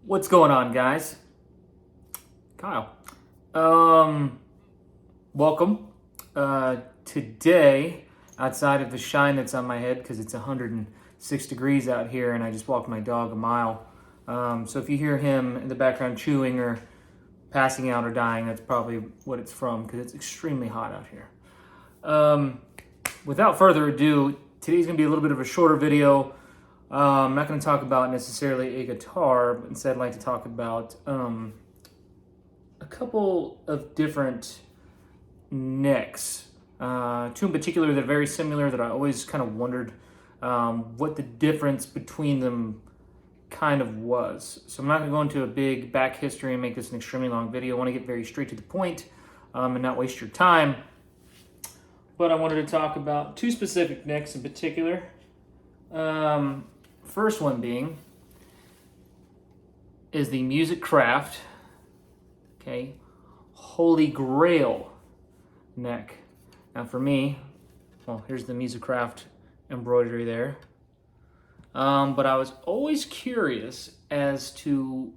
What's going on, guys? Kyle. Welcome. Today, outside of the shine that's on my head, because it's 106 degrees out here and I just walked my dog a mile. So if you hear him in the background chewing or passing out or dying, that's probably what it's from, because it's extremely hot out here. Without further ado, today's going to be a little bit of a shorter video. I'm not going to talk about necessarily a guitar, but instead I'd like to talk about a couple of different necks. Two in particular that are very similar that I always kind of wondered what the difference between them kind of was. So I'm not going to go into a big back history and make this an extremely long video. I want to get very straight to the point and not waste your time. But I wanted to talk about two specific necks in particular. First one being is the Music Craft, okay, Holy Grail neck. Now for me, well, here's the Music Craft embroidery there. But I was always curious as to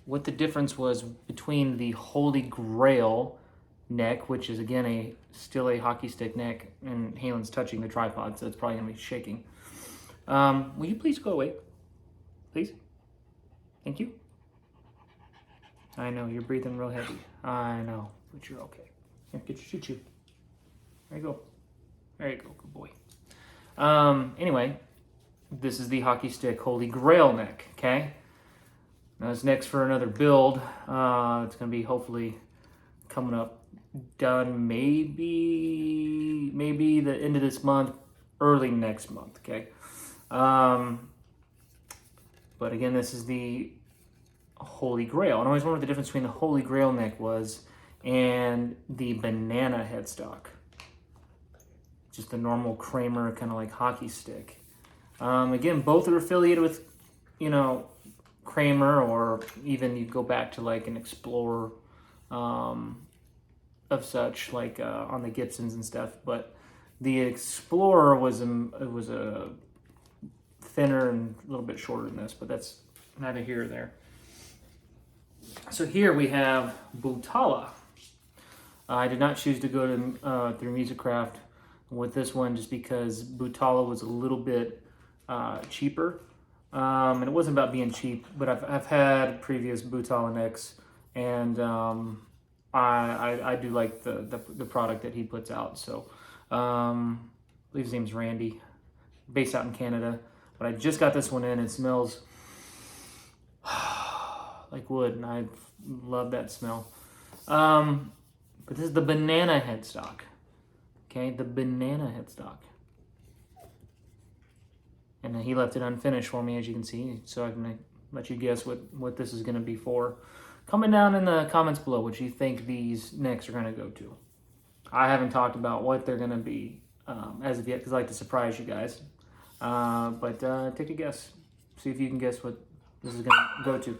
what the difference was between the Holy Grail neck, which is again still a hockey stick neck, and Halen's touching the tripod, so it's probably gonna be shaking. Will you please go away? Please? Thank you. I know, you're breathing real heavy. I know, but you're okay. Here, get your choo-choo. There you go. There you go, good boy. Anyway, this is the hockey stick Holy Grail neck, okay? Now this neck's for another build. It's gonna be hopefully coming up done maybe the end of this month, early next month, okay? But again, this is the Holy Grail. And I always wondered what the difference between the Holy Grail neck was and the banana headstock. Just the normal Kramer kind of like hockey stick. Again, both are affiliated with, you know, Kramer, or even you go back to like an Explorer of such, like on the Gibsons and stuff. But the Explorer was a thinner and a little bit shorter than this, but that's neither here or there. So here we have Butala. I did not choose to go to through Music Craft with this one just because Butala was a little bit cheaper. And it wasn't about being cheap, but I've had previous Butala necks, and I do like the product that he puts out. So I believe his name's Randy, based out in Canada. But I just got this one in. It smells like wood, and I love that smell. But this is the banana headstock. Okay, the banana headstock. And he left it unfinished for me, as you can see, so I can let you guess what this is going to be for. Comment down in the comments below what you think these necks are going to go to. I haven't talked about what they're going to be as of yet, because I like to surprise you guys. But take a guess. See if you can guess what this is going to go to.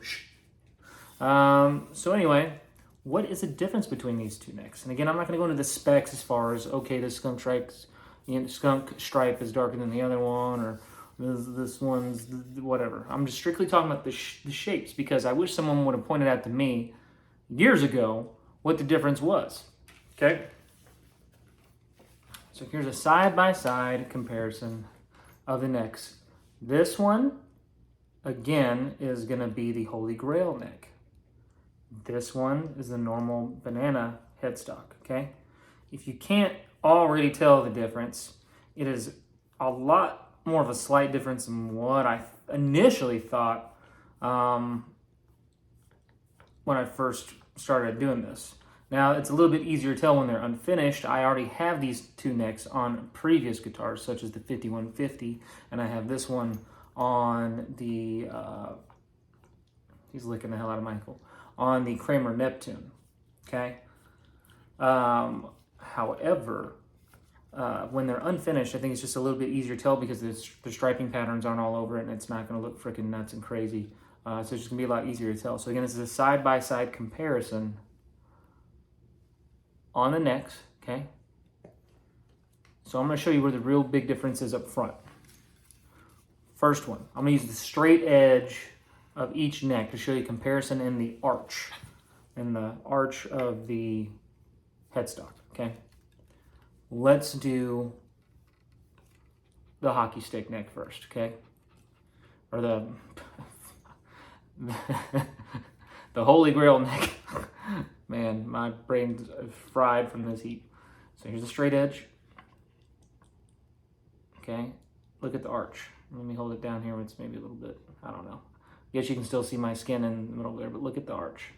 So anyway, what is the difference between these two necks? And again, I'm not going to go into the specs as far as, okay, this skunk stripe is darker than the other one, or this one's whatever. I'm just strictly talking about the shapes, because I wish someone would have pointed out to me years ago what the difference was. Okay? So here's a side-by-side comparison of the necks. This one, again, is going to be the Holy Grail neck. This one is the normal banana headstock, okay? If you can't already tell the difference, it is a lot more of a slight difference than what I initially thought when I first started doing this. Now, it's a little bit easier to tell when they're unfinished. I already have these two necks on previous guitars, such as the 5150, and I have this one on the, he's licking the hell out of Michael, on the Kramer Neptune, okay? However, when they're unfinished, I think it's just a little bit easier to tell because the striping patterns aren't all over it, and it's not going to look freaking nuts and crazy. So it's just going to be a lot easier to tell. So again, this is a side-by-side comparison on the necks, okay? So I'm going to show you where the real big difference is up front. First one, I'm going to use the straight edge of each neck to show you comparison in the arch of the headstock, okay? Let's do the hockey stick neck first, okay? Or the the Holy Grail neck. Man, my brain's fried from this heat. So here's the straight edge. Okay, look at the arch. Let me hold it down here. It's maybe a little bit, I don't know. I guess you can still see my skin in the middle there, but look at the arch.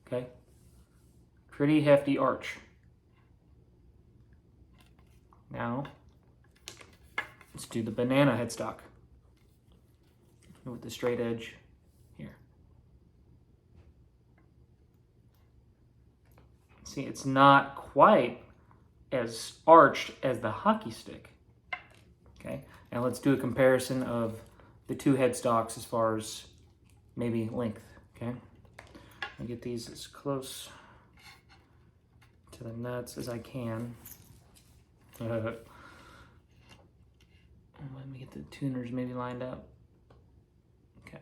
Okay, pretty hefty arch. Now, let's do the banana headstock with the straight edge here. See, it's not quite as arched as the hockey stick. Okay, now let's do a comparison of the two headstocks as far as maybe length. Okay, I'll get these as close to the nuts as I can. Let me get the tuners maybe lined up. Okay.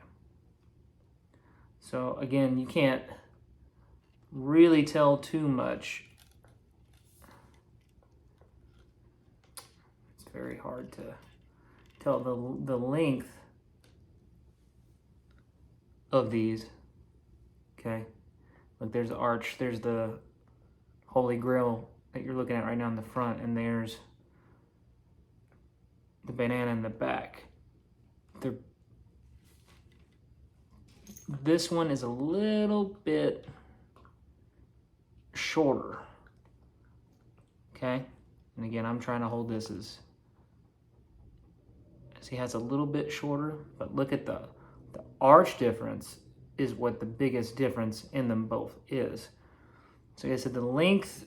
So again, you can't really tell too much. It's very hard to tell the length of these. Okay. Look, there's the arch, there's the Holy Grail that you're looking at right now in the front, and there's the banana in the back. This one is a little bit shorter. Okay, and again, I'm trying to hold this as he has a little bit shorter, but look at the arch difference is what the biggest difference in them both is. So like I said, the length,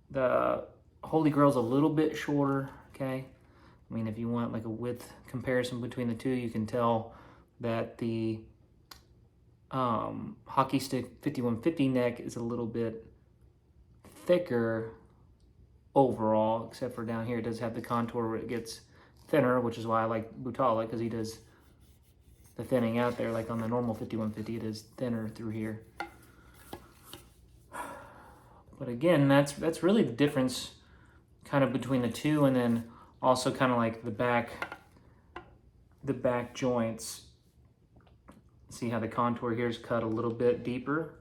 the Holy Grail's a little bit shorter, okay? I mean, if you want like a width comparison between the two, you can tell that the hockey stick 5150 neck is a little bit thicker overall, except for down here. It does have the contour where it gets thinner, which is why I like Brough, because he does the thinning out there. Like on the normal 5150, it is thinner through here. But again, that's really the difference kind of between the two, and then also kind of like the back joints. See how the contour here is cut a little bit deeper?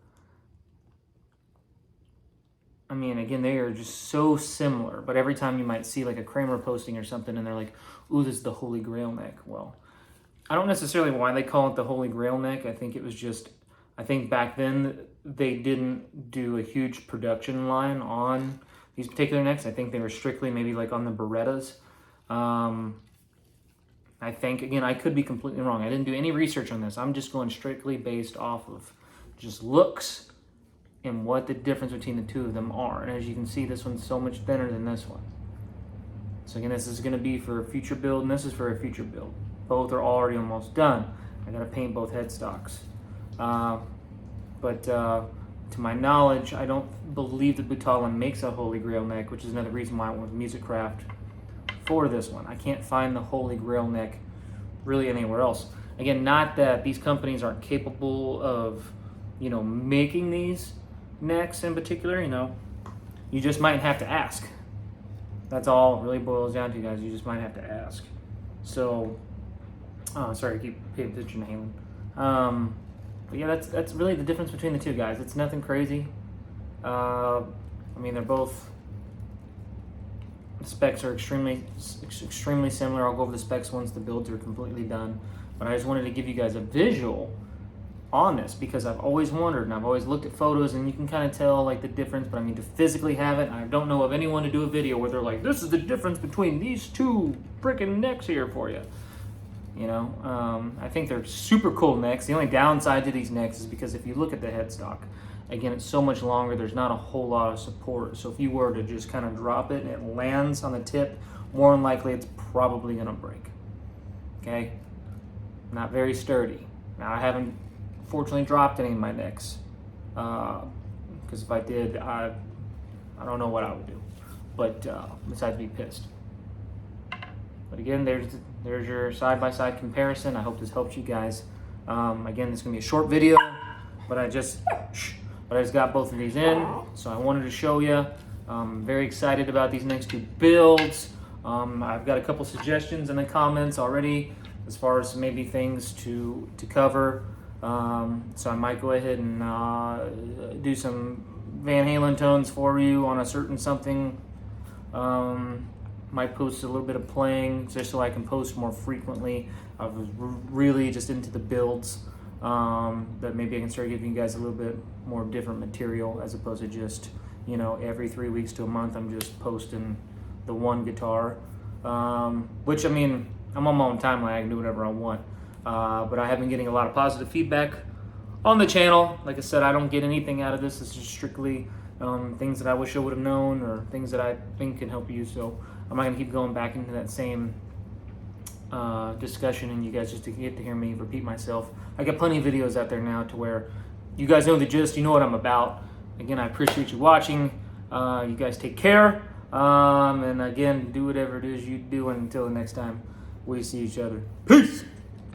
I mean, again, they are just so similar, but every time you might see like a Kramer posting or something and they're like, ooh, this is the Holy Grail neck. Well, I don't necessarily why they call it the Holy Grail neck. I think it was just, I think back then they didn't do a huge production line on these particular necks. I think they were strictly maybe like on the Berettas. I think, again, I could be completely wrong. I didn't do any research on this. I'm just going strictly based off of just looks and what the difference between the two of them are. And as you can see, this one's so much thinner than this one. So again, this is going to be for a future build, and this is for a future build. Both are already almost done. I got to paint both headstocks. But to my knowledge, I don't believe that Brough makes a Holy Grail neck, which is another reason why I went with Music Craft for this one. I can't find the Holy Grail neck really anywhere else. Again, not that these companies aren't capable of, you know, making these necks in particular, you know. You just might have to ask. That's all it really boils down to, guys. You just might have to ask. So, sorry, I keep paying attention to Halen. But yeah, that's really the difference between the two, guys. It's nothing crazy. I mean, they're both, the specs are extremely similar. I'll go over the specs once the builds are completely done. But I just wanted to give you guys a visual on this, because I've always wondered, and I've always looked at photos, and you can kind of tell like the difference, but I mean, to physically have it, I don't know of anyone to do a video where they're like, this is the difference between these two freaking necks here for you. You know, I think they're super cool necks. The only downside to these necks is because if you look at the headstock, again, it's so much longer, there's not a whole lot of support. So if you were to just kind of drop it and it lands on the tip, more than likely it's probably gonna break. Okay? Not very sturdy. Now, I haven't fortunately dropped any of my necks, because if I did, I don't know what I would do, but besides be pissed. But again, there's your side-by-side comparison. I hope this helps you guys. Again, this is gonna be a short video, but I just got both of these in, so I wanted to show you. I'm very excited about these next two builds. I've got a couple suggestions in the comments already as far as maybe things to cover. So I might go ahead and do some Van Halen tones for you on a certain something. Might post a little bit of playing just so I can post more frequently. I was really just into the builds, that maybe I can start giving you guys a little bit more different material as opposed to just, you know, every 3 weeks to a month I'm just posting the one guitar, which, I mean, I'm on my own timeline, I can do whatever I want, but I have been getting a lot of positive feedback on the channel. Like I said, I don't get anything out of this. This is strictly things that I wish I would have known or things that I think can help you. So I'm not gonna keep going back into that same discussion and you guys just to get to hear me repeat myself. I got plenty of videos out there now to where you guys know the gist, you know what I'm about. Again, I appreciate you watching. You guys take care. And again, do whatever it is you do, and until the next time we see each other. Peace!